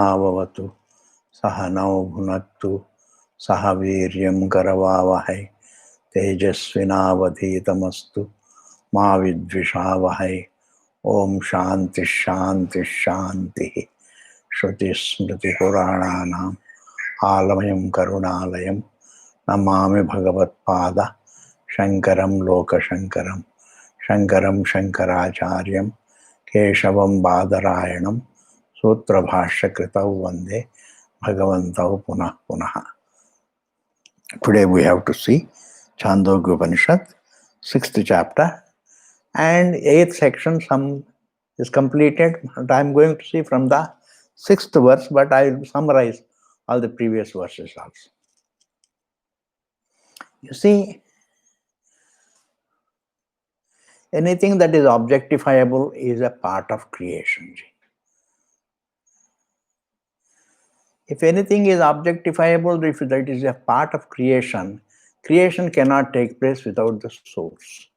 Avavatu Sahanau Bhunattu Sahaviryam Karavavahai Tejasvinavadhitamastu Ma Vidvishavahai. Om Shanti Shanti Shanti. Shruti Smriti Purananam Alamayam Karunalayam Namami Bhagavat Pada Shankaram Loka Shankaram Shankaram Shankaracharyam Keshavam Badarayanam Sutra Bhashya Kritau Vande Bhagavantau Punah Punah. Today we have to see Chhandogya Upanishad, 6th chapter, and 8th section some is completed. And I am going to see from the 6th verse, but I will summarize all the previous verses also. You see, anything that is objectifiable is a part of creation. If anything is objectifiable, if that is a part of creation, creation cannot take place without the source.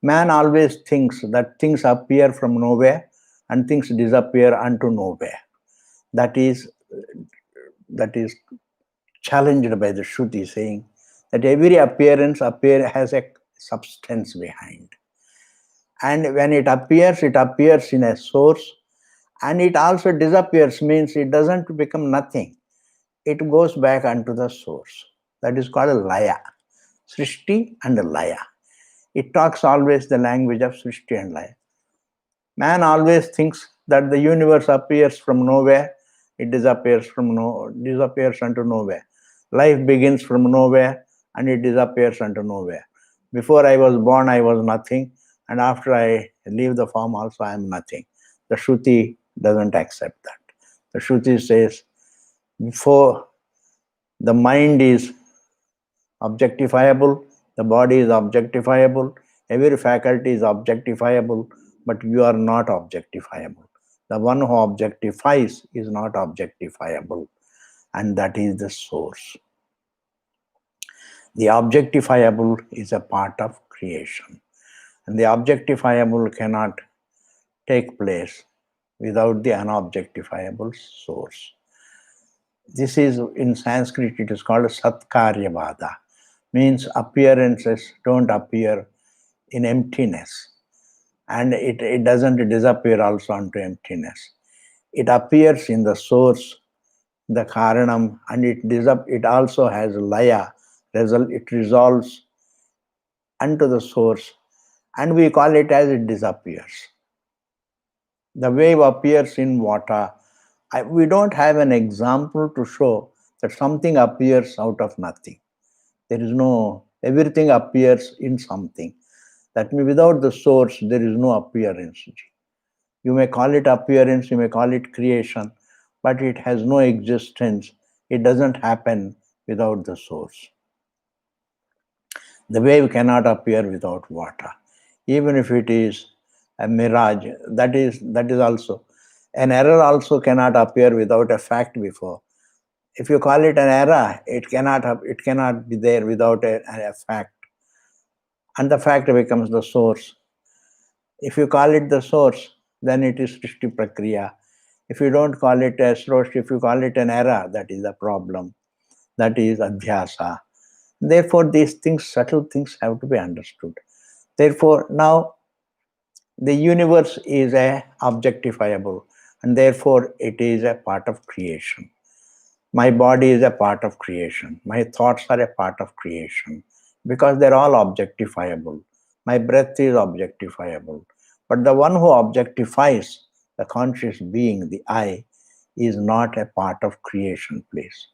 Man always thinks that things appear from nowhere and things disappear unto nowhere. That is challenged by the Shruti, saying that every appearance has a substance behind. And when it appears in a source, and it also disappears, means it doesn't become nothing. It goes back unto the source. That is called a laya. Srishti and laya. It talks always the language of Srishti and laya. Man always thinks that the universe appears from nowhere, it disappears unto nowhere. Life begins from nowhere and it disappears unto nowhere. Before I was born, I was nothing, and after I leave the form also I am nothing. The Shruti doesn't accept that. The Shruti says, before the mind is objectifiable, the body is objectifiable, every faculty is objectifiable, but you are not objectifiable. The one who objectifies is not objectifiable, and that is the source. The objectifiable is a part of creation, and the objectifiable cannot take place without the unobjectifiable source. This is, in Sanskrit, it is called Satkaryavada, means appearances don't appear in emptiness, and it doesn't disappear also into emptiness. It appears in the source, the karanam, and it also has laya, it resolves unto the source, and we call it as it disappears. The wave appears in water. We don't have an example to show that something appears out of nothing. There is no, everything appears in something. That means without the source, there is no appearance. You may call it appearance, you may call it creation, but it has no existence. It doesn't happen without the source. The wave cannot appear without water. Even if it is a mirage, that is also. An error also cannot appear without a fact before. If you call it an error, it cannot be there without a fact. And the fact becomes the source. If you call it the source, then it is Srishti Prakriya. If you don't call it a source, if you call it an error, that is a problem. That is Adhyasa. Therefore, these things, subtle things, have to be understood. Therefore, now the universe is a objectifiable, and therefore it is a part of creation. My body is a part of creation. My thoughts are a part of creation, because they're all objectifiable. My breath is objectifiable. But the one who objectifies, the conscious being, the I, is not a part of creation place.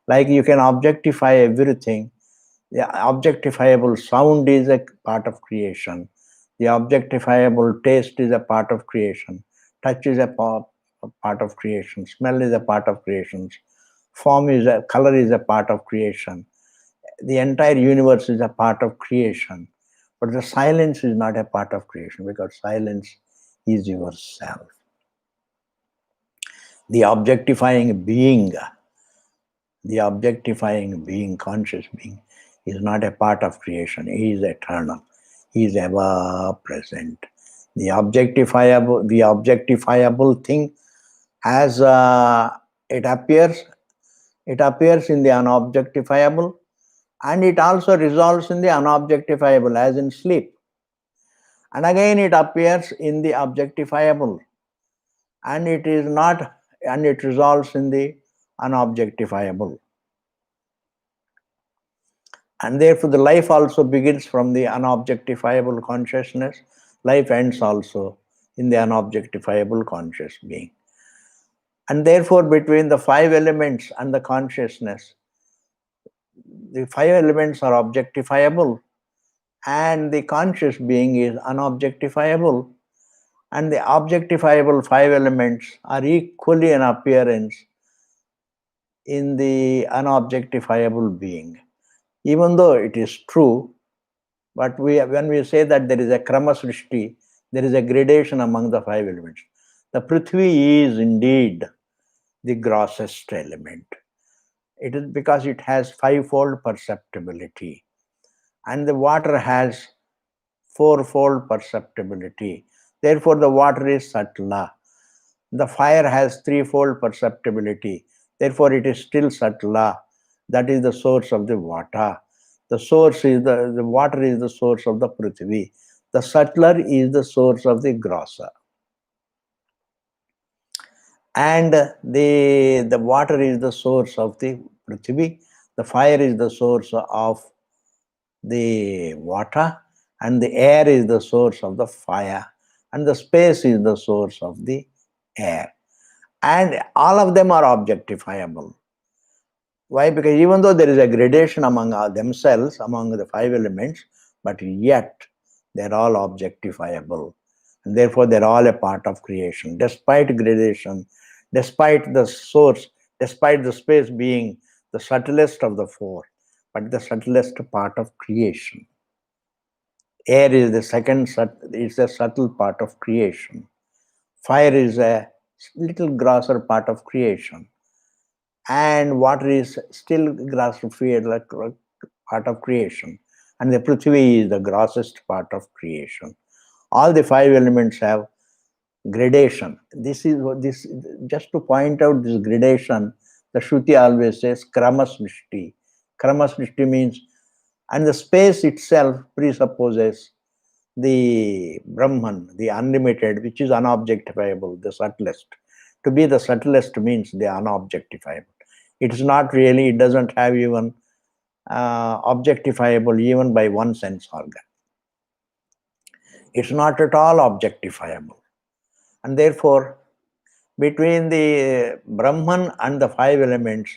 Like you can objectify everything. The objectifiable sound is a part of creation. The objectifiable taste is a part of creation. Touch is a part of creation. Smell is a part of creation. Color is a part of creation. The entire universe is a part of creation. But the silence is not a part of creation, because silence is yourself. The objectifying being, conscious being, is not a part of creation. He is eternal. He is ever present. The objectifiable thing has It appears in the unobjectifiable, and it also resolves in the unobjectifiable, as in sleep. And again it appears in the objectifiable, and it is not, and it resolves in the unobjectifiable. And therefore the life also begins from the unobjectifiable consciousness. Life ends also in the unobjectifiable conscious being. And therefore between the five elements and the consciousness, the five elements are objectifiable, and the conscious being is unobjectifiable, and the objectifiable five elements are equally in appearance in the unobjectifiable being. Even though it is true, but when we say that there is a krama srishti, there is a gradation among the five elements. The Prithvi is indeed the grossest element. It is because it has fivefold perceptibility, and the water has fourfold perceptibility. Therefore, the water is Satla. The fire has threefold perceptibility. Therefore, it is still Satla. That is the source of the water. The source is the water is the source of the Prithvi. The subtler is the source of the grosser. And the water is the source of the Prithvi. The fire is the source of the water, and the air is the source of the fire, and the space is the source of the air. And all of them are objectifiable. Why? Because even though there is a gradation among themselves, among the five elements, but yet they're all objectifiable. And therefore they're all a part of creation. Despite gradation, despite the source, despite the space being the subtlest of the four, but the subtlest part of creation. Air is the second, it's a subtle part of creation. Fire is a little grosser part of creation. And water is still grosser part of creation. And the Prithvi is the grossest part of creation. All the five elements have gradation. This just to point out this gradation, the Shruti always says krama srishti. Krama srishti means, and the space itself presupposes the Brahman, the unlimited, which is unobjectifiable, the subtlest. To be the subtlest means the unobjectifiable. It is not really, it doesn't have even objectifiable even by one sense organ. It's not at all objectifiable. And therefore, between the Brahman and the five elements,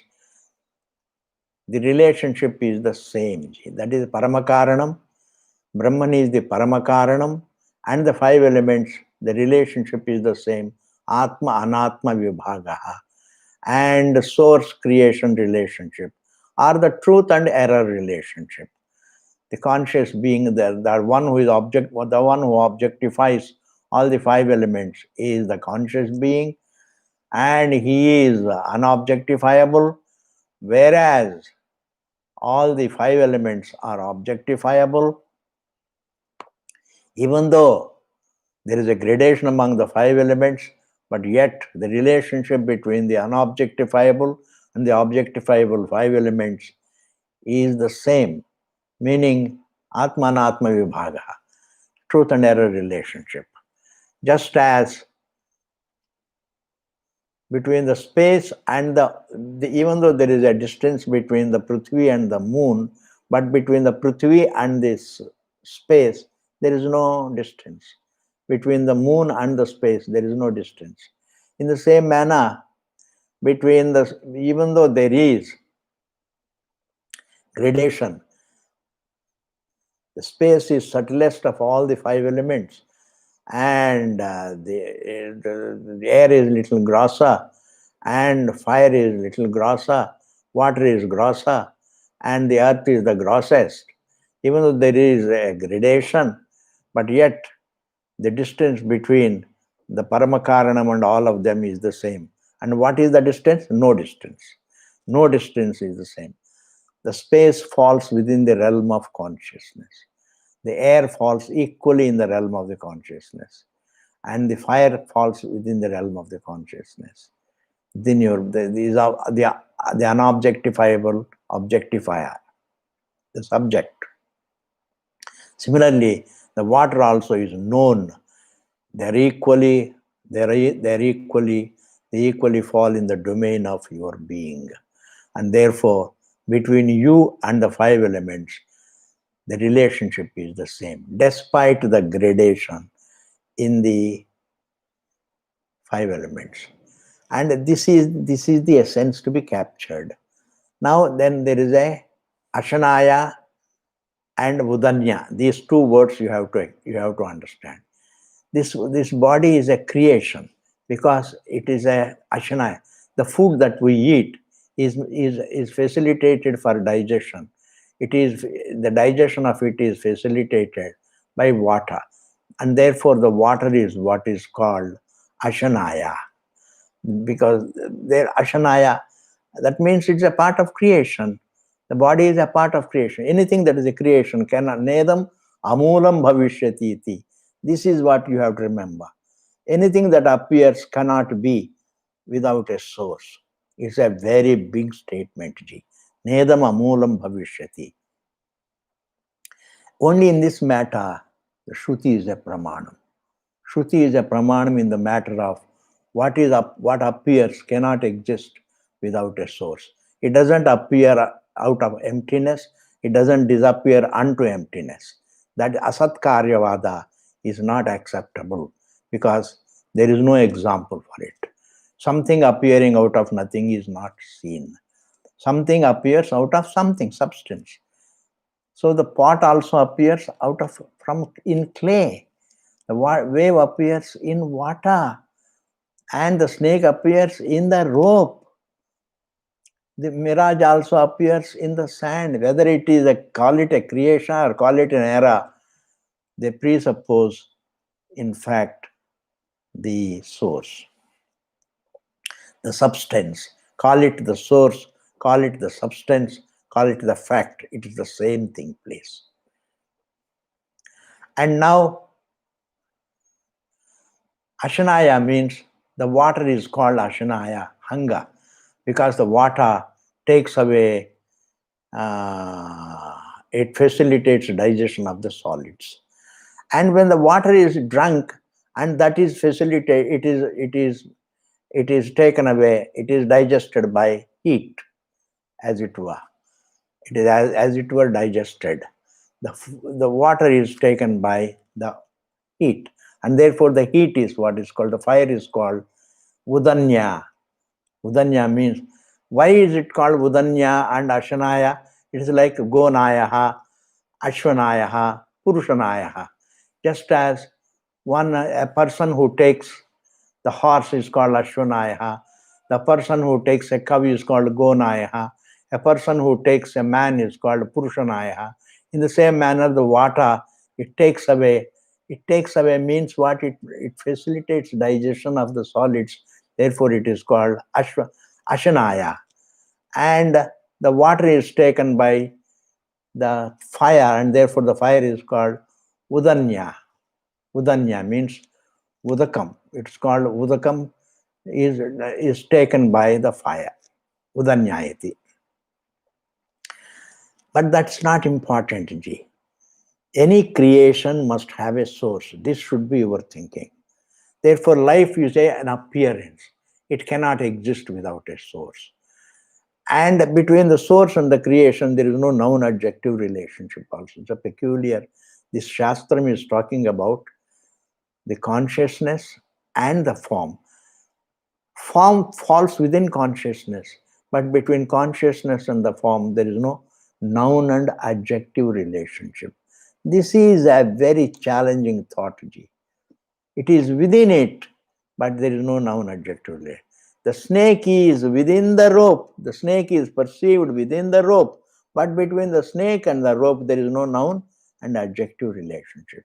the relationship is the same. That is Paramakaranam. Brahman is the Paramakaranam, and the five elements, the relationship is the same. Atma Anatma Vibhagaha and source creation relationship are the truth and error relationship. The conscious being, the one who is the one who objectifies all the five elements is the conscious being, and he is unobjectifiable, whereas all the five elements are objectifiable. Even though there is a gradation among the five elements, but yet the relationship between the unobjectifiable and the objectifiable five elements is the same, meaning Atma Anatma Vibhaga, truth and error relationship. Just as between the space and even though there is a distance between the Prithvi and the moon, but between the Prithvi and this space, there is no distance. Between the moon and the space, there is no distance. In the same manner, even though there is gradation, the space is subtlest of all the five elements, and the air is little grosser, and fire is little grosser, water is grosser, and the earth is the grossest. Even though there is a gradation, but yet the distance between the Paramakaranam and all of them is the same. And what is the distance? No distance. No distance is the same. The space falls within the realm of consciousness. The air falls equally in the realm of the consciousness. And the fire falls within the realm of the consciousness. Then these are the unobjectifiable objectifier, the subject. Similarly, the water also is known. They're equally, they equally fall in the domain of your being. And therefore, between you and the five elements, the relationship is the same, despite the gradation in the five elements. And this is the essence to be captured. Now then there is a Ashanaya and Udanya. These two words you have to understand. This body is a creation because it is a Ashanaya. The food that we eat is facilitated for digestion. It is the digestion of it is facilitated by water, and therefore the water is what is called Ashanaya, because their Ashanaya, that means it's a part of creation. The body is a part of creation. Anything that is a creation cannot nedam amulam bhavishyati iti. This is what you have to remember. Anything that appears cannot be without a source. It's a very big statement, ji. Nedam amulam bhavishyati. Only in this matter, the Shruti is a pramanam. Shruti is a pramanam in the matter of what appears cannot exist without a source. It doesn't appear out of emptiness. It doesn't disappear unto emptiness. That asat karyavada is not acceptable because there is no example for it. Something appearing out of nothing is not seen. Something appears out of something, substance. So the pot also appears from in clay. The wave appears in water, and the snake appears in the rope. The mirage also appears in the sand. Whether it is call it a creation or call it an error, they presuppose, in fact, the source, the substance. Call it the source, call it the substance, call it the fact. It is the same thing, please. And now, Ashanaya means the water is called Ashanaya, hunger, because the water takes away, it facilitates digestion of the solids. And when the water is drunk, and that is facilitated, it is taken away, it is digested by heat, as it were. It is as it were digested. The water is taken by the heat, and therefore the heat is what is called, the fire is called Udanya. Udanya means, why is it called Udanya and Ashanaya? It is like Gonayaha, Ashwanayaha, Purushanayaha. Just as a person who takes the horse is called Ashwanayaha, the person who takes a cow is called Gonayaha, a person who takes a man is called Purushanayaha. In the same manner, the water, it takes away means what? It facilitates digestion of the solids. Therefore, it is called Ashanaya. And the water is taken by the fire, and therefore the fire is called Udanya. Udanya means Udakam. It's called Udakam is taken by the fire. Udanyayati. But that's not important, ji. Any creation must have a source. This should be your thinking. Therefore, life is an appearance. It cannot exist without a source. And between the source and the creation, there is no noun-adjective relationship also. It's a peculiar. This Shastram is talking about the consciousness and the form. Form falls within consciousness, but between consciousness and the form, there is no noun and adjective relationship. This is a very challenging thought, ji. It is within it, but there is no noun adjective relationship. The snake is within the rope. The snake is perceived within the rope, but between the snake and the rope, there is no noun and adjective relationship.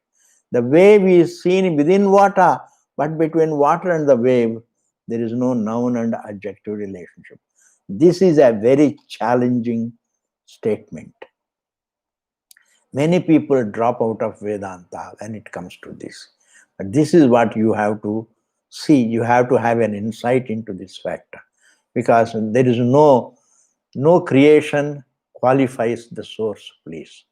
The wave is seen within water, but between water and the wave, there is no noun and adjective relationship. This is a very challenging statement. Many people drop out of Vedanta when it comes to this. But this is what you have to see. You have to have an insight into this factor. because there is no creation qualifies the source, please.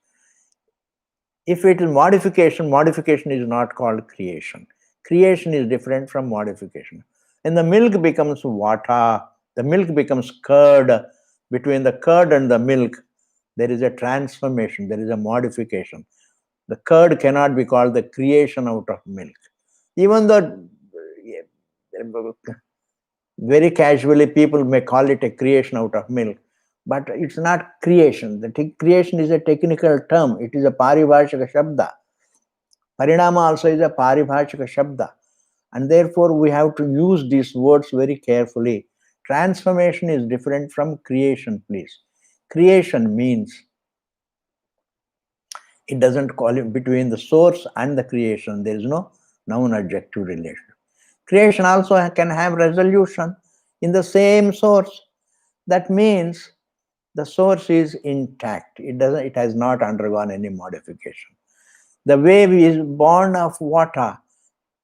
If it is modification, modification is not called creation. Creation is different from modification. And the milk becomes water, the milk becomes curd. Between the curd and the milk, there is a transformation, there is a modification. The curd cannot be called the creation out of milk. Even though very casually people may call it a creation out of milk, but it's not creation. The creation is a technical term. It is a paribhashika shabda. Parinama also is a paribhashika shabda. And therefore, we have to use these words very carefully. Transformation is different from creation, please. Creation means it doesn't call it between the source and the creation. There is no noun-adjective relation. Creation also can have resolution in the same source. That means the source is intact. It has not undergone any modification. The wave is born of water.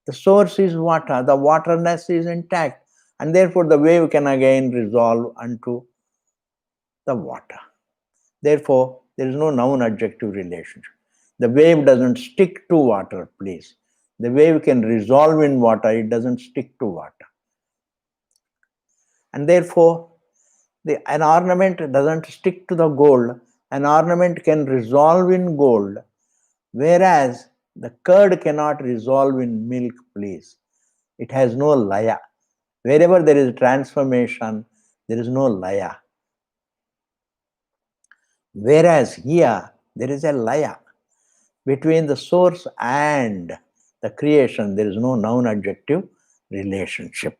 The source is water. The waterness is intact. And therefore, the wave can again resolve unto the water. Therefore, there is no noun-adjective relationship. The wave doesn't stick to water, please. The wave can resolve in water. It doesn't stick to water. And therefore, an ornament doesn't stick to the gold. An ornament can resolve in gold, whereas the curd cannot resolve in milk, please. It has no laya. Wherever there is transformation, there is no laya. Whereas here, there is a laya. Between the source and the creation, there is no noun-adjective relationship.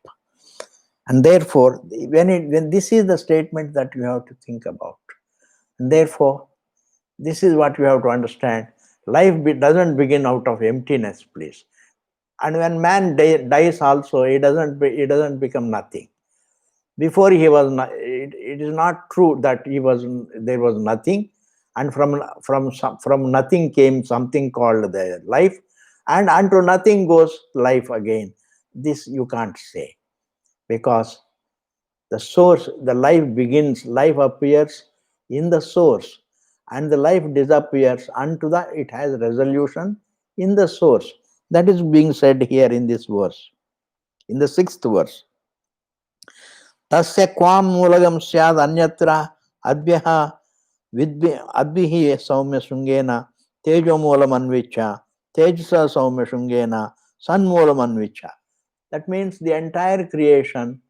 And therefore, when this is the statement that you have to think about. And therefore, this is what you have to understand. Life doesn't begin out of emptiness, please. And when man dies also, it doesn't become nothing. Before he was, it is not true that there was nothing, and from nothing came something called the life, and unto nothing goes life again. This you can't say, because the source, the life begins, life appears in the source, and the life disappears unto it has resolution in the source. That is being said here in this verse, in the 6th verse. Tasya kwam mulagam syad anyatra adbyaha adbihi saumya shungena tejo moolam anvicha tejasa saumya shungena sanmoolam anvicha. That means the entire creation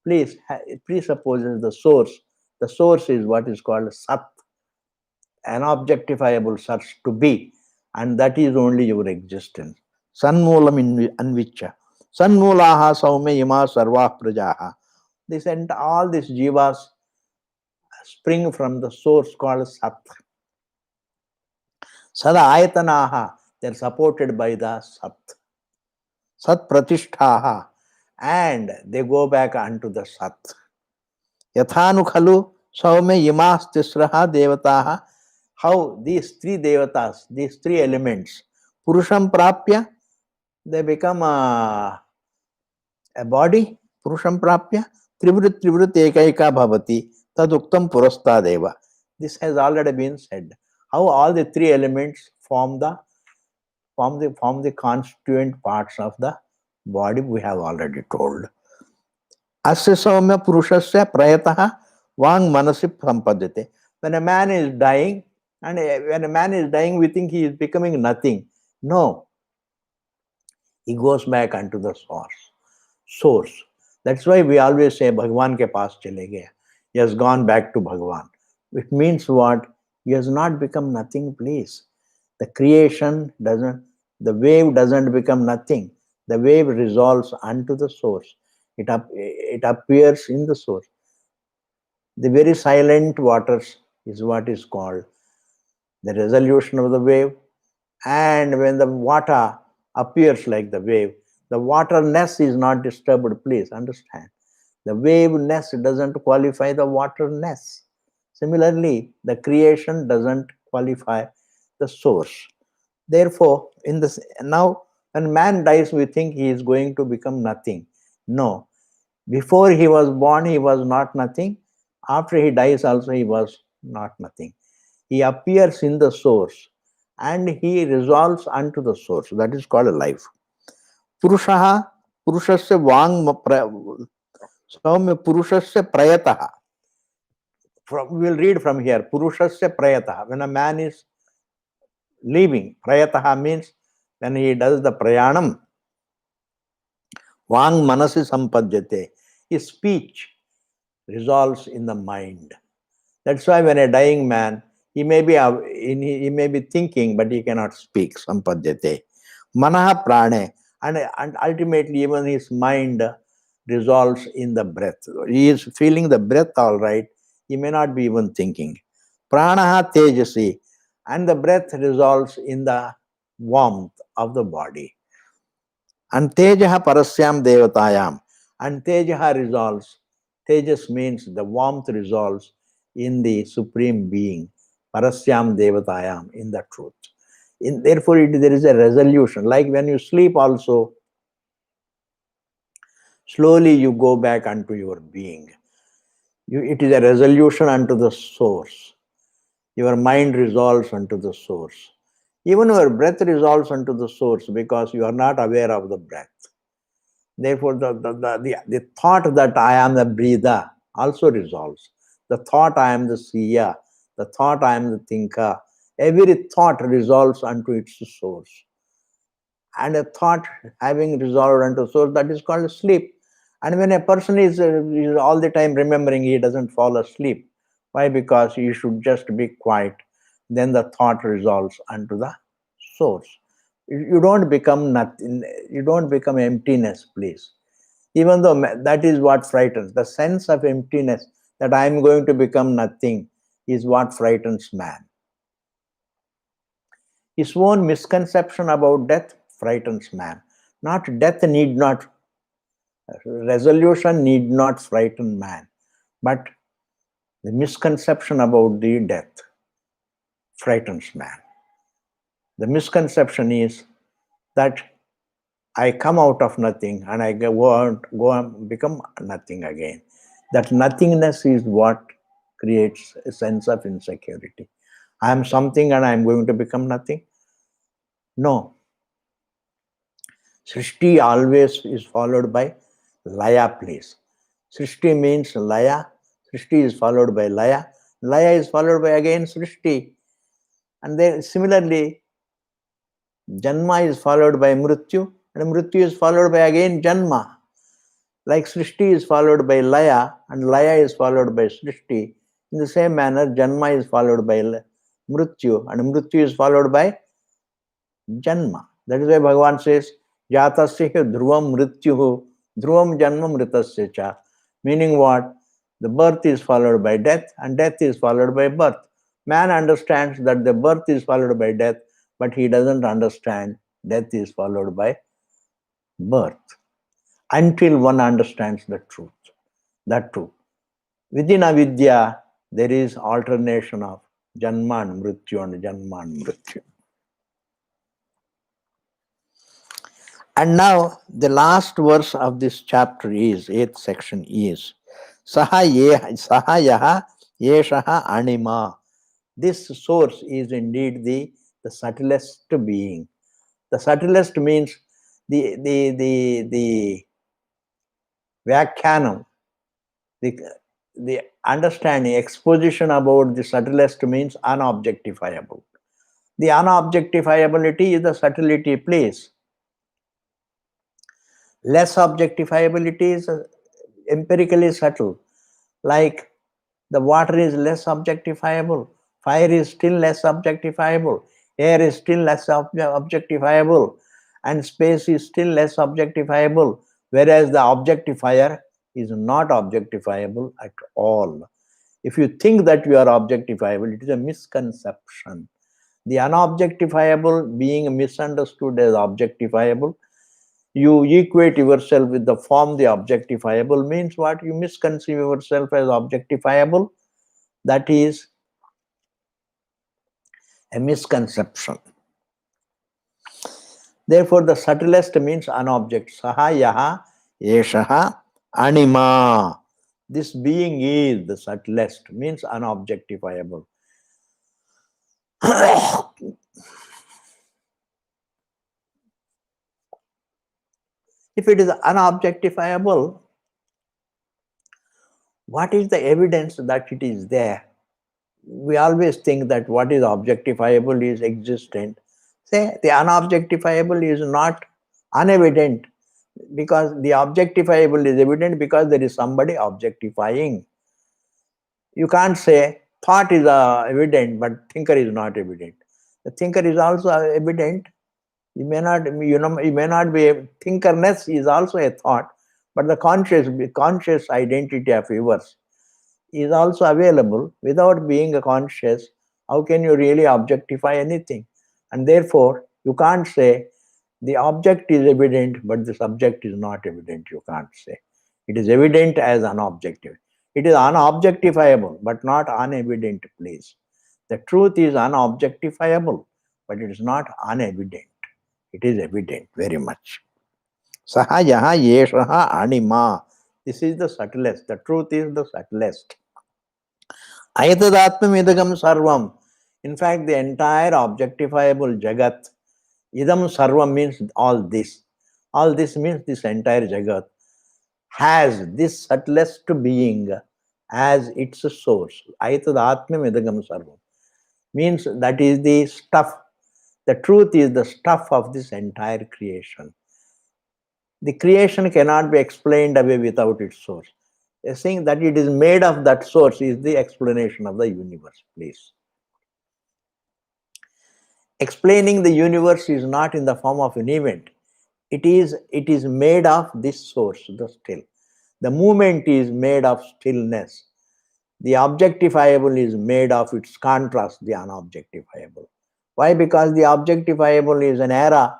presupposes the source. The source is what is called sat, an objectifiable such to be, and that is only your existence. Sanmoolam anvicha. Sanmoolaha saume ima sarva prajaha. All these jivas spring from the source called Sat. Sada ayatanaha, they are supported by the Sat. Sat pratishtaha, and they go back unto the Sat. Yathanu khalu saume imas tisraha devataha. How these three devatas, these three elements, Purusham prapya, they become a body, Purusham prapya, trivrit ekaika bhavati, taduktam purastadeva. This has already been said. How all the three elements form the constituent parts of the body, we have already told. Asya saumya purushasya prayataha vang manasi sampadate. When a man is dying, we think he is becoming nothing. No. He goes back unto the source. That's why we always say Bhagwan ke paas chale gaya. He has gone back to Bhagwan. It means what? He has not become nothing, please. The creation the wave doesn't become nothing. The wave resolves unto the source. It appears in the source. The very silent waters is what is called the resolution of the wave. And when the water appears like the wave, the waterness is not disturbed, please understand. The waveness doesn't qualify the waterness. Similarly, the creation doesn't qualify the source. Therefore, now when man dies, we think he is going to become nothing. No. Before he was born, he was not nothing. After he dies also, he was not nothing. He appears in the source and he resolves unto the source. That is called life. Purushaha, Purushasya Vang Saumya Purushasya Prayataha. We will read from here. Purushasya Prayataha. When a man is leaving, Prayataha means when he does the prayanam, Vang Manasi Sampadjate. His speech resolves in the mind. That's why when a dying man, he may be thinking, but he cannot speak. Sampadjate. Manaha prane. And ultimately, even his mind resolves in the breath. He is feeling the breath all right. He may not be even thinking. Pranaha tejasi. And the breath resolves in the warmth of the body. And tejaha parasyam devatayam. And tejaha resolves. Tejas means the warmth resolves in the supreme being. Parasyam devatayam, in the truth. Therefore, there is a resolution. Like when you sleep also, slowly you go back unto your being. It is a resolution unto the source. Your mind resolves unto the source. Even your breath resolves unto the source because you are not aware of the breath. Therefore, the thought that I am the breather also resolves. The thought I am the seer, the thought I am the thinker, every thought resolves unto its source. And a thought having resolved unto source, that is called sleep. And when a person is all the time remembering, he doesn't fall asleep. Why? Because you should just be quiet. Then the thought resolves unto the source. You don't become nothing. You don't become emptiness, please. Even though that is what frightens. The sense of emptiness, that I am going to become nothing, is what frightens man. His own misconception about death frightens man. Resolution need not frighten man, but the misconception about the death frightens man. The misconception is that I come out of nothing and I go and become nothing again. That nothingness is what creates a sense of insecurity. I am something and I am going to become nothing. No. Srishti always is followed by laya, please. Srishti means laya. Srishti is followed by laya. Laya is followed by again Srishti. And then similarly, Janma is followed by Mrityu, and Mrityu is followed by again Janma. Like Srishti is followed by Laya, and Laya is followed by Srishti. In the same manner, Janma is followed by Mrityu, and Mrityu is followed by Janma. That is why Bhagavan says, Jatasya dhruvam mrityuhu, dhruvam janma mritasya cha. Meaning what? The birth is followed by death, and death is followed by birth. Man understands that the birth is followed by death, but he doesn't understand death is followed by birth. Until one understands the truth. That too. Within avidya, there is alternation of janma and mrityu and janma and mrityu. And now the last verse of this chapter is, 8th section is, Saha yaha yeshaha anima. This source is indeed the subtlest being. The subtlest means the Vyakyanam, the understanding, exposition about the subtlest means unobjectifiable. The unobjectifiability is the subtlety place. Less objectifiability is empirically subtle. Like the water is less objectifiable, fire is still less objectifiable, air is still less objectifiable, and space is still less objectifiable, whereas the objectifier is not objectifiable at all. If you think that you are objectifiable, it is a misconception. The unobjectifiable being misunderstood as objectifiable. You equate yourself with the form the objectifiable means what? You misconceive yourself as objectifiable. That is a misconception. Therefore, the subtlest means unobject. Saha yaha yeshaha Anima. This being is the subtlest, means unobjectifiable. If it is unobjectifiable, what is the evidence that it is there? We always think that what is objectifiable is existent. Say the unobjectifiable is not unevident, because the objectifiable is evident because there is somebody objectifying. You can't say thought is evident but thinker is not evident. The thinker is also evident. You may not, you may not be, thinkerness is also a thought, but the conscious identity of yours is also available. Without being a conscious, how can you really objectify anything? And therefore, you can't say the object is evident, but the subject is not evident. You can't say. It is evident as unobjective. It is unobjectifiable, but not unevident, please. The truth is unobjectifiable, but it is not unevident. It is evident very much. Saha yaha yeshaha anima. This is the subtlest. The truth is the subtlest. Ayatadatmam idagam sarvam. In fact, the entire objectifiable jagat, idam sarvam means all this. All this means this entire jagat has this subtlest being as its source. Ayatadatmam idagam sarvam means that is the stuff. The truth is the stuff of this entire creation. The creation cannot be explained away without its source. Saying that it is made of that source is the explanation of the universe, please. Explaining the universe is not in the form of an event. It is made of this source, the still. The movement is made of stillness. The objectifiable is made of its contrast, the unobjectifiable. Why? Because the objectifiable is an error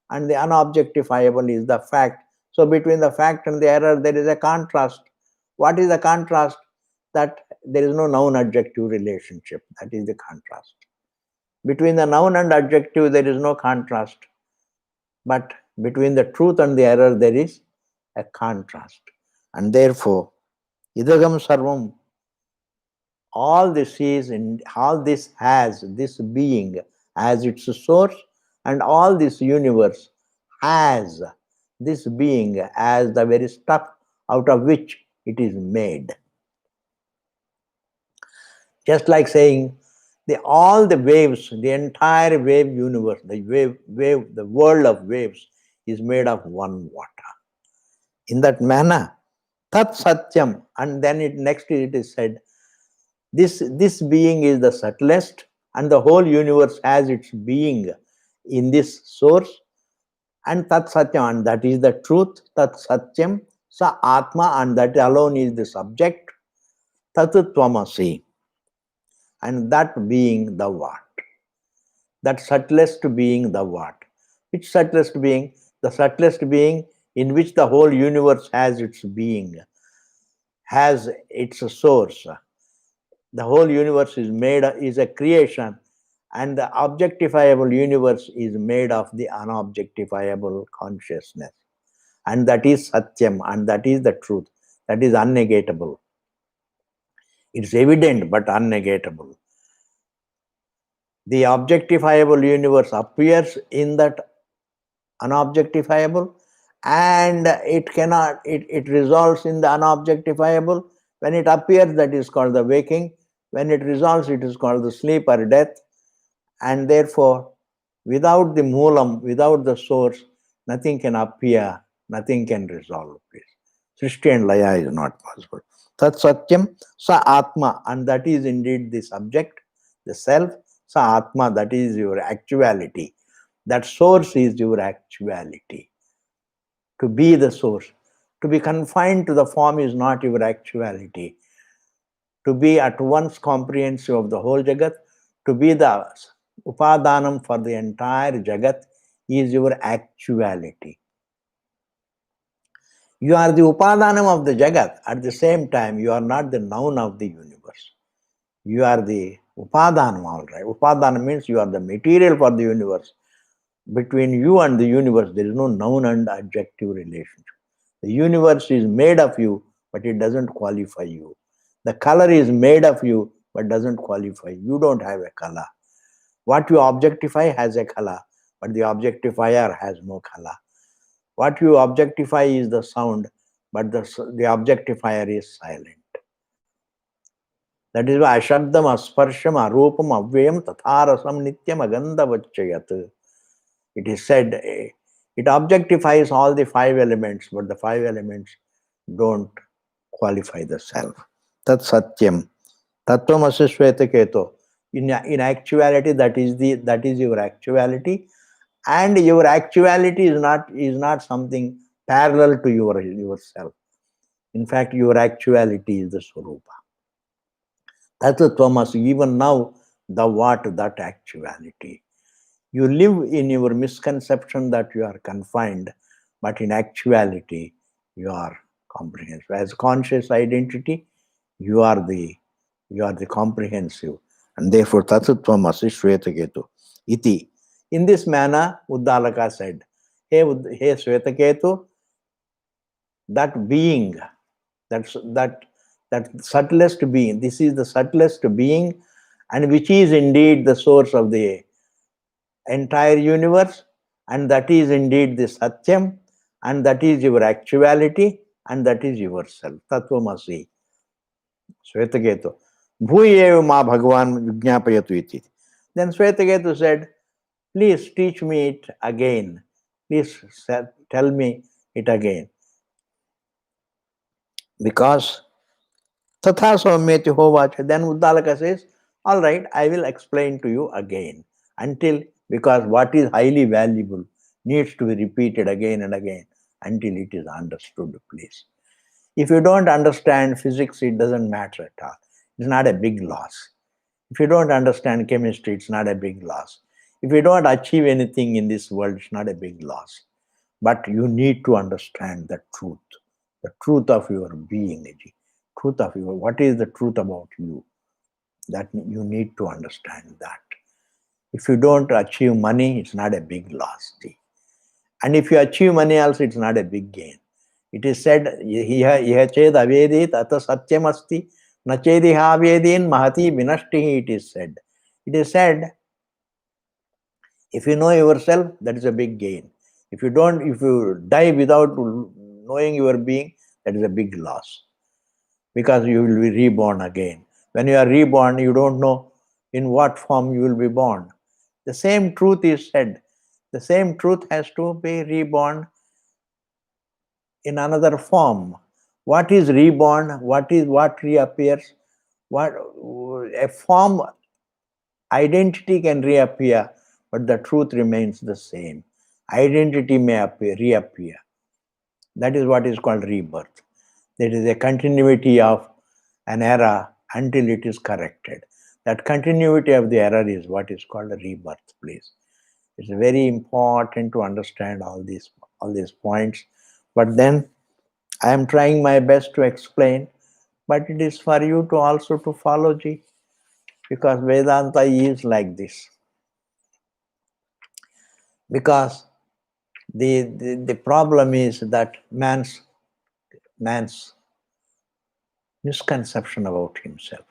and the unobjectifiable is the fact. So between the fact and the error, there is a contrast. What is the contrast? That there is no noun-adjective relationship. That is the contrast. Between the noun and adjective, there is no contrast. But between the truth and the error, there is a contrast. And therefore, idagam sarvam, all this is, and all this has this being as its source, and all this universe has this being as the very stuff out of which it is made. Just like saying all the waves, the entire wave universe, the world of waves is made of one water. In that manner, tat satyam, and then next it is said, this being is the subtlest, and the whole universe has its being in this source, and tat satyam, and that is the truth, tat satyam, sa atma, and that alone is the subject, tat tvamasi, and that being the what? That subtlest being the what? Which subtlest being? The subtlest being in which the whole universe has its being, has its source. The whole universe is a creation, and the objectifiable universe is made of the unobjectifiable consciousness. And that is Satyam, and that is the truth. That is unnegatable. It's evident but unnegatable. The objectifiable universe appears in that unobjectifiable, and it resolves in the unobjectifiable. When it appears, that is called the waking. When it resolves, it is called the sleep or death. And therefore, without the moolam, without the source, nothing can appear, nothing can resolve. Srishti and Laya is not possible. Tat Satyam, Sa Atma, and that is indeed the subject, the self. Sa Atma, that is your actuality. That source is your actuality. To be the source. To be confined to the form is not your actuality. To be at once comprehensive of the whole Jagat, to be the Upadanam for the entire Jagat is your actuality. You are the Upadanam of the Jagat. At the same time, you are not the noun of the universe. You are the Upadanam, all right. Upadanam means you are the material for the universe. Between you and the universe, there is no noun and adjective relationship. The universe is made of you, but it doesn't qualify you. The color is made of you, but doesn't qualify. You don't have a color. What you objectify has a color, but the objectifier has no color. What you objectify is the sound, but the objectifier is silent. That is why Ashabdam, Asparsham, Arupam, Avyam, Tatharasam, Nityam, Agandhavachayat. It is said, it objectifies all the five elements, but the five elements don't qualify the self. Tat Satyam. Tattvamasi Shvetaketo. In actuality, that is your actuality, and your actuality is not something parallel to yourself. In fact, your actuality is the Swarupa. Tattva, even now, the what, that actuality. You live in your misconception that you are confined, but in actuality, you are comprehensive. As conscious identity, you are the comprehensive, and therefore Tattvam Asi Shvetaketu. Iti. In this manner, Uddalaka said, Hey Shvetaketu, that being, that subtlest being, this is the subtlest being, and which is indeed the source of the entire universe, and that is indeed the Satyam, and that is your actuality, and that is yourself. Tattvamasi. Shvetaketu. Bhuyev ma Bhagavan Vijnapayatu iti. Then Shvetaketu said, please teach me it again. Please tell me it again. Because Tatha Saumyati Hovacha. Then Uddalaka says, all right, I will explain to you again. Because what is highly valuable needs to be repeated again and again until it is understood, please. If you don't understand physics, it doesn't matter at all. It's not a big loss. If you don't understand chemistry, it's not a big loss. If you don't achieve anything in this world, it's not a big loss. But you need to understand the truth of your being, what is the truth about you. That you need to understand that. If you don't achieve money, it's not a big loss. And if you achieve money also, it's not a big gain. It is said, Iha ched avedit ata satyam asti, na chediha avedin mahati vinashtihi, it is said. It is said, if you know yourself, that is a big gain. If you die without knowing your being, that is a big loss. Because you will be reborn again. When you are reborn, you don't know in what form you will be born. The same truth is said. The same truth has to be reborn in another form. What is reborn? What reappears? A form, identity can reappear, but the truth remains the same. Identity may reappear. That is what is called rebirth. That is a continuity of an error until it is corrected. That continuity of the error is what is called a rebirth, please. It's very important to understand all these points. But then I am trying my best to explain, but it is for you to also to follow, Ji, because Vedanta is like this. Because the problem is that man's misconception about himself.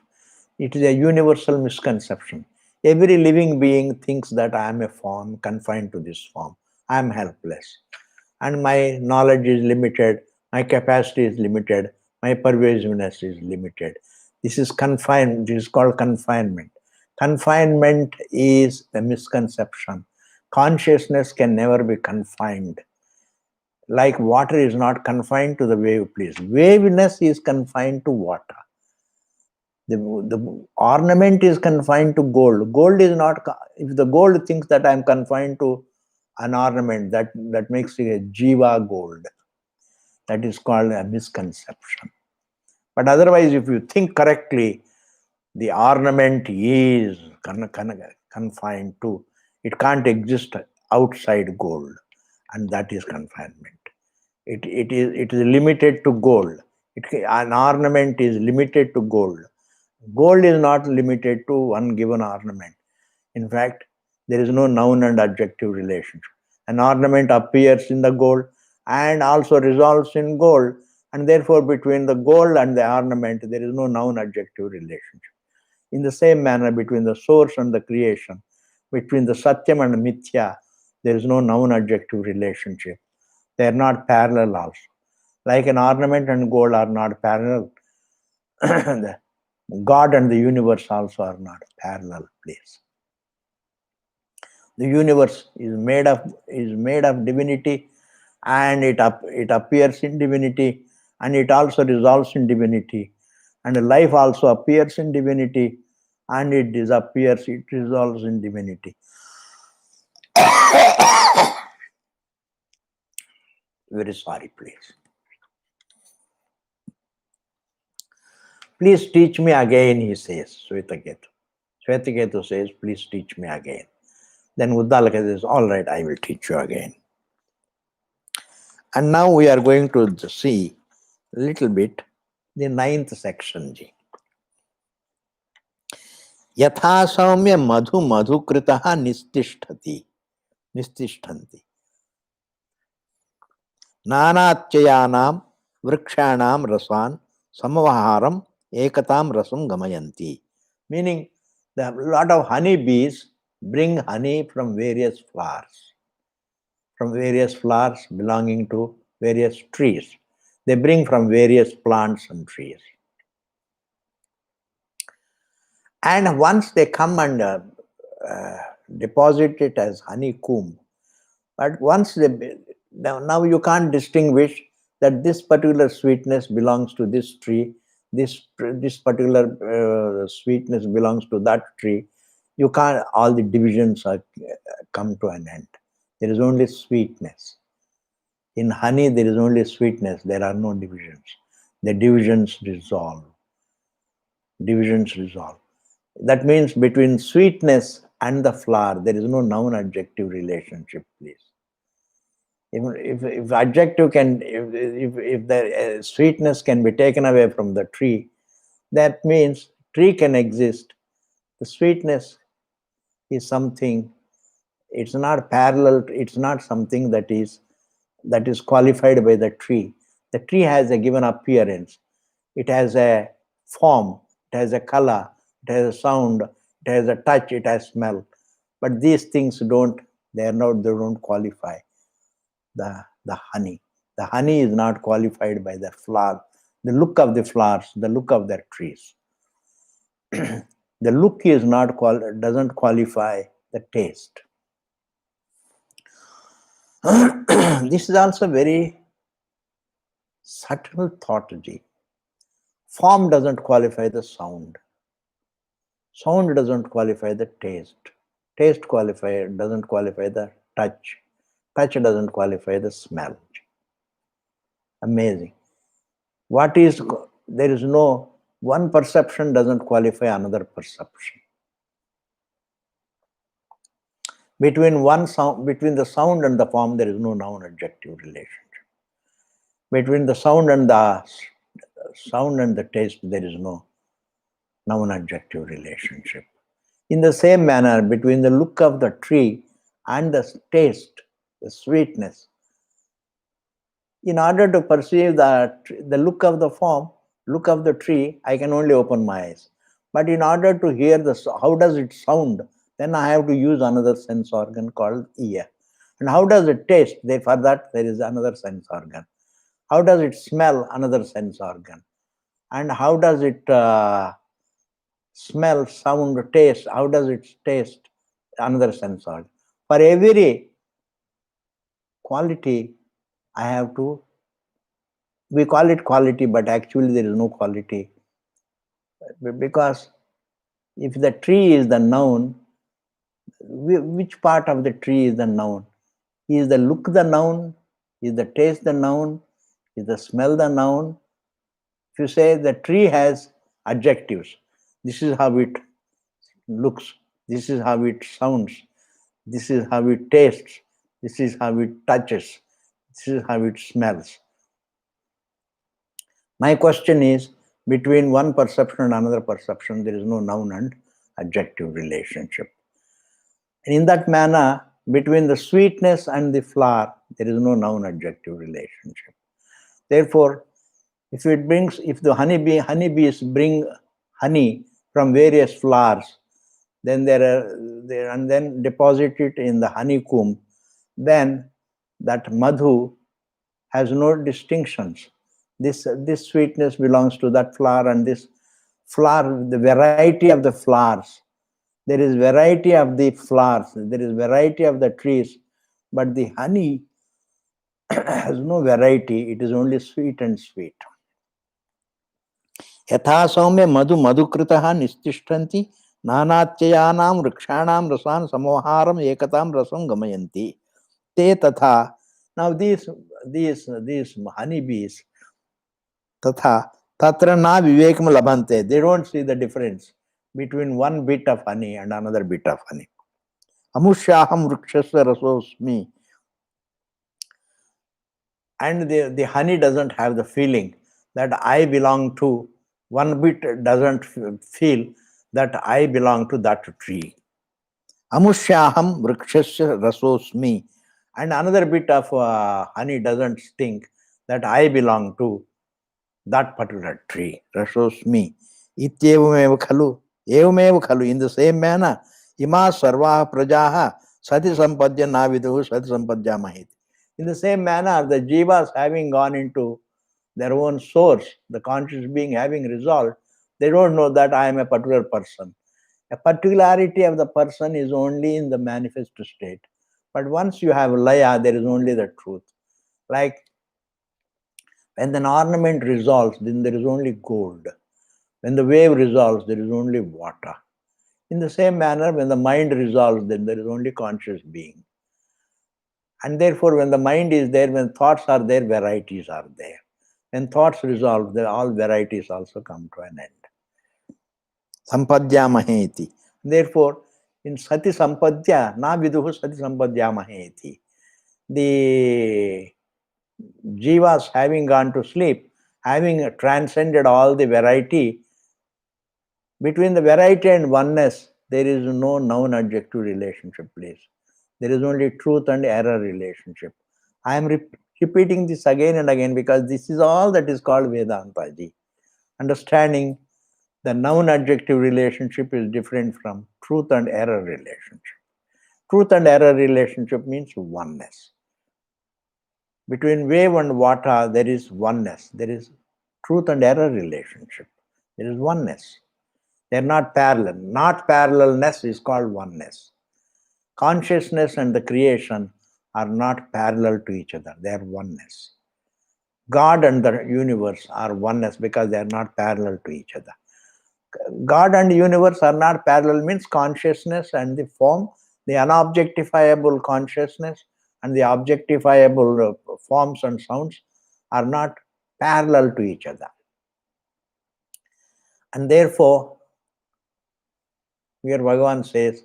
It is a universal misconception. Every living being thinks that I am a form, confined to this form. I am helpless. And my knowledge is limited, my capacity is limited, my pervasiveness is limited. This is confined, this is called confinement. Confinement is a misconception. Consciousness can never be confined. Like water is not confined to the wave, please. Waveness is confined to water. The ornament is confined to gold. Gold is not, if the gold thinks that I am confined to an ornament, that makes it a jiva gold. That is called a misconception. But otherwise, if you think correctly, the ornament is confined to, it can't exist outside gold, and that is confinement. It is limited to gold. An ornament is limited to gold. Gold is not limited to one given ornament. In fact, there is no noun and adjective relationship. An ornament appears in the gold, and also resolves in gold, and therefore between the gold and the ornament there is no noun-adjective relationship. In the same manner, between the source and the creation, between the satyam and mithya, there is no noun-adjective relationship. They are not parallel also. Like an ornament and gold are not parallel, the God and the universe also are not parallel, please. The universe is made of divinity, and it appears in divinity, and it also resolves in divinity, and life also appears in divinity, and it disappears, it resolves in divinity. Very sorry, please. Please teach me again, he says, Swetaketu. Swetaketu says, please teach me again. Then Uddalaka says, all right, I will teach you again. And now we are going to see a little bit the 9th section. Yatha saumya madhu madhukritaha nistishthanti. Nanatyayanam vrikshanam rasan samavaharam ekatam rasam gamayanti. Meaning, a lot of honey bees bring honey from various flowers belonging to various trees. They bring from various plants and trees. And once they come and deposit it as honeycomb, but once they, now you can't distinguish that this particular sweetness belongs to this tree, this particular sweetness belongs to that tree. You can't, all the divisions are come to an end. There is only sweetness. In honey, there is only sweetness. There are no divisions. The divisions dissolve. That means between sweetness and the flower, there is no noun-adjective relationship, please. If adjective can, if the sweetness can be taken away from the tree, that means tree can exist. The sweetness is something, it's not parallel, it's not something that is qualified by the tree. The tree has a given appearance. It has a form, it has a color, it has a sound, it has a touch, it has smell. But these things they don't qualify the honey. The honey is not qualified by the flower, the look of the flowers, the look of their trees. The look is not doesn't qualify the taste. This is also very subtle thought. Form doesn't qualify the sound. Sound doesn't qualify the taste. Taste doesn't qualify the touch. Touch doesn't qualify the smell. Amazing. There is no, one perception doesn't qualify another perception. Between the sound and the form, there is no noun-adjective relationship. Between the sound and the taste, there is no noun-adjective relationship. In the same manner, between the look of the tree and the taste, the sweetness, in order to perceive the look of the form, look of the tree, I can only open my eyes. But in order to hear how does it sound, then I have to use another sense organ called ear. And how does it taste? For that, there is another sense organ. How does it smell? Another sense organ. And how does it smell, sound, taste? How does it taste? Another sense organ. For every quality, we call it quality, but actually there is no quality. Because if the tree is the noun, which part of the tree is the noun? Is the look the noun? Is the taste the noun? Is the smell the noun? If you say the tree has adjectives, this is how it looks, this is how it sounds, this is how it tastes, this is how it touches, this is how it smells. My question is, between one perception and another perception, there is no noun and adjective relationship. And in that manner, between the sweetness and the flower, there is no noun-adjective relationship. Therefore, if the honeybees bring honey from various flowers, then and then deposit it in the honeycomb, then that madhu has no distinctions. This sweetness belongs to that flower, and this flower, the variety of the flowers. There is variety of the flowers, there is variety of the trees, but the honey has no variety, it is only sweet and sweet. यथा सौम्य मधु मधुकृतः निस्तिष्ठन्ति नानात्ययानां वृक्षाणां रसान् समोहारम् एकतां रसं गमयन्ति ते तथा. Now these honeybees तथा तत्र न विवेकं लभन्ते, they don't see the difference between one bit of honey and another bit of honey. अमुष्याहं वृक्षस्य रसोऽस्मि, and the honey doesn't have the feeling that I belong to, one bit doesn't feel that I belong to that tree. Amushyaham vrikshasya rasosmi, and another bit of honey doesn't think that I belong to that particular tree. Rasosmi. Ityevameva khalu. Evameva khalu. In the same manner, ima sarvaha prajaha sati sampadya naviduhu sati sampadya mahit. In the same manner, the jivas having gone into their own source, the conscious being having resolved, they don't know that I am a particular person. A particularity of the person is only in the manifest state. But once you have laya, there is only the truth. Like when an ornament resolves, then there is only gold. When the wave resolves, there is only water. In the same manner, when the mind resolves, then there is only conscious being. And therefore, when the mind is there, when thoughts are there, varieties are there. When thoughts resolve, then all varieties also come to an end. Sampadhyamaheti. Therefore, in Sati Sampadya, na viduhu Sati Sampadhyamaheti. The jivas having gone to sleep, having transcended all the variety, between the variety and oneness, there is no noun-adjective relationship, please. There is only truth and error relationship. I am repeating this again and again because this is all that is called Vedanta ji. Understanding the noun-adjective relationship is different from truth and error relationship. Truth and error relationship means oneness. Between wave and water, there is oneness. There is truth and error relationship. There is oneness. They are not parallel. Not parallelness is called oneness. Consciousness and the creation are not parallel to each other. They are oneness. God and the universe are oneness because they are not parallel to each other. God and universe are not parallel means consciousness and the form, the unobjectifiable consciousness and the objectifiable forms and sounds are not parallel to each other. And therefore, here Bhagavan says,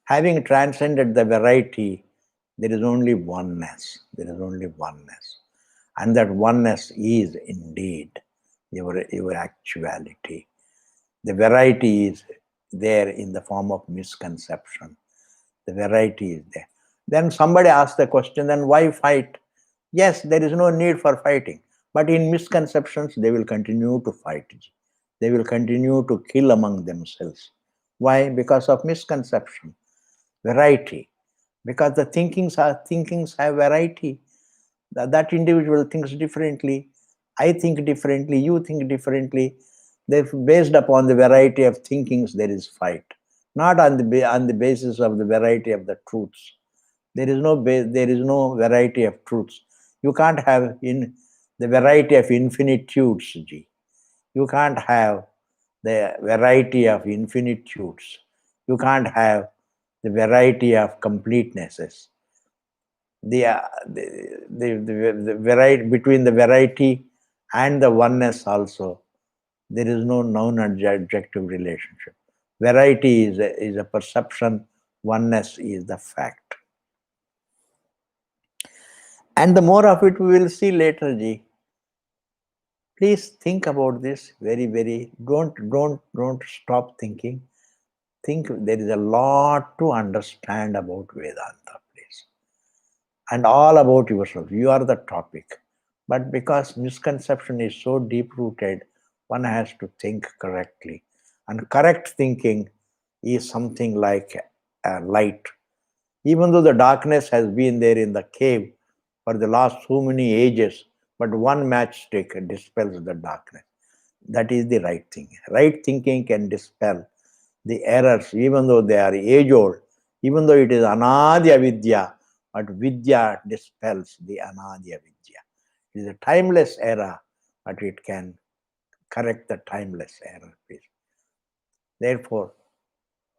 having transcended the variety, there is only oneness. There is only oneness. And that oneness is indeed your actuality. The variety is there in the form of misconception. The variety is there. Then somebody asks the question, then why fight? Yes, there is no need for fighting. But in misconceptions, they will continue to fight. They will continue to kill among themselves. Why? Because of misconception. Variety. Because the thinkings have variety. That individual thinks differently. I think differently. You think differently. Based upon the variety of thinkings, there is fight. Not on the basis of the variety of the truths. There is no variety of truths. You can't have in the variety of infinitudes, Ji. You can't have the variety of infinitudes. You can't have the variety of completenesses. The variety between the variety and the oneness also, there is no noun-adjective relationship. Variety is a perception, oneness is the fact. And the more of it we will see later, Ji. Please think about this very, don't stop thinking. think there is a lot to understand about Vedanta, please. And all about yourself. You are the topic. But because misconception is so deep rooted, one has to think correctly. And correct thinking is something like a light. Even though the darkness has been there in the cave for the last so many ages, but one matchstick dispels the darkness. That is the right thing. Right thinking can dispel the errors, even though they are age old, even though it is anadi avidya, but vidya dispels the anadi avidya. It is a timeless error, but it can correct the timeless error. Therefore,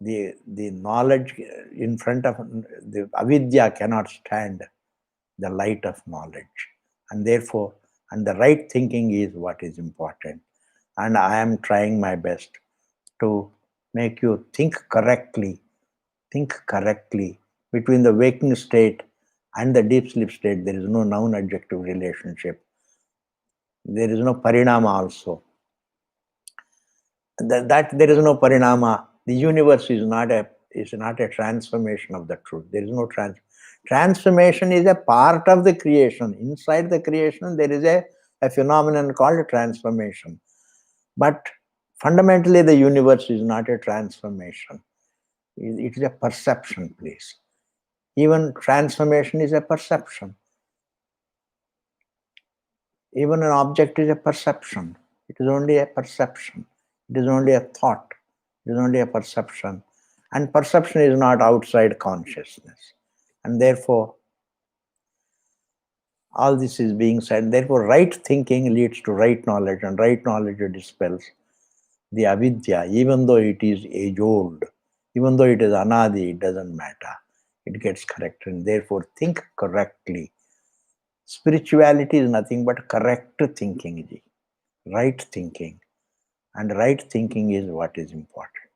the knowledge in front of the avidya cannot stand the light of knowledge, and therefore, and the right thinking is what is important. And I am trying my best to make you think correctly between the waking state and the deep sleep state. There is no noun adjective relationship. There is no parinama also. That there is no parinama. The universe is not a transformation of the truth. There is no transformation is a part of the creation. Inside the creation, there is a phenomenon called transformation. But fundamentally, the universe is not a transformation. It is a perception, please. Even transformation is a perception. Even an object is a perception. It is only a perception. It is only a thought. It is only a perception. And perception is not outside consciousness. And therefore, all this is being said. Therefore, right thinking leads to right knowledge, and right knowledge dispels the avidya, even though it is age old, even though it is anadi, it doesn't matter. It gets corrected. And therefore, think correctly. Spirituality is nothing but correct thinking, right thinking. And right thinking is what is important.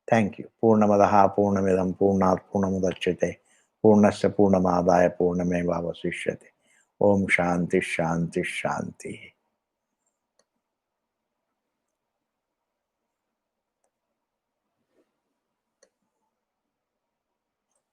Thank you. Purnamadaha Purnamidam Purnat Purnamudachyate Purnasya Purnamadaya Purnameva Vasishyate. Om Shanti Shanti Shanti.